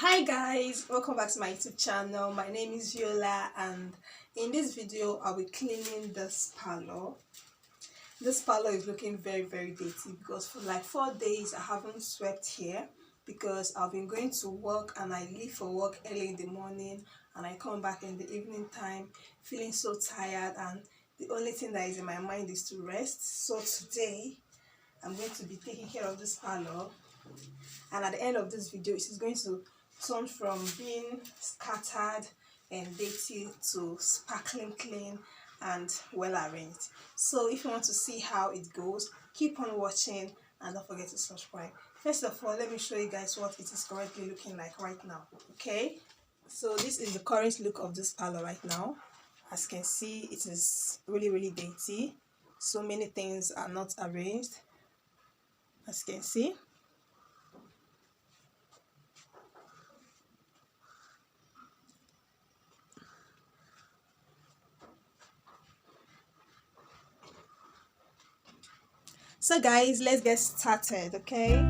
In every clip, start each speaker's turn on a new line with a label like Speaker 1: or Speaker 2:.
Speaker 1: Hi guys, welcome back to my YouTube channel. My name is Viola, and in this video I'll be cleaning this parlor. This parlor is looking very dirty because for like 4 days I haven't swept here because I've been going to work and I leave for work early in the morning and I come back in the evening time feeling so tired, and the only thing that is in my mind is to rest. So today I'm going to be taking care of this parlor, and at the end of this video it is going to turn from being scattered and dirty to sparkling clean and well arranged. So if you want to see how it goes, keep on watching and don't forget to subscribe. First of all, let me show you guys what it is currently looking like right now. Okay, so this is the current look of this parlor right now. As you can see, it is really dirty. So many things are not arranged, as you can see. So guys, let's get started, okay?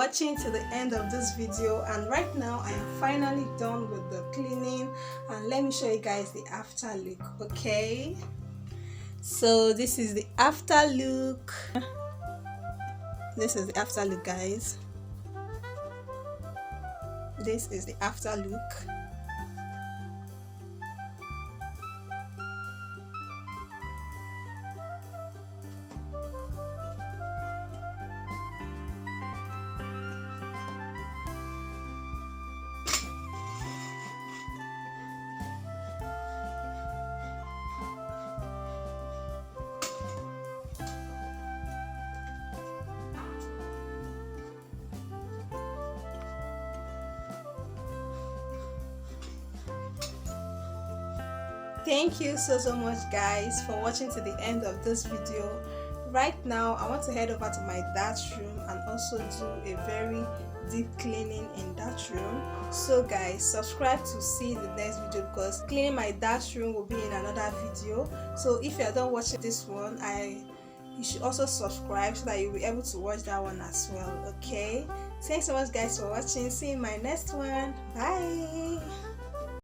Speaker 1: watching to the end of this video, and right now I am finally done with the cleaning, and let me show you guys the after look. Okay, so this is the after look. This is the after look, guys. This is the after look. Thank you so much, guys, for watching to the end of this video. Right now I want to head over to my dad's room and also do a very deep cleaning in that room. So guys, subscribe to see the next video, because cleaning my dad's room will be in another video. So if you're done watching this one, you should also subscribe so that you'll be able to watch that one as well. Okay, thanks so much, guys, for watching. See you in my next one. Bye.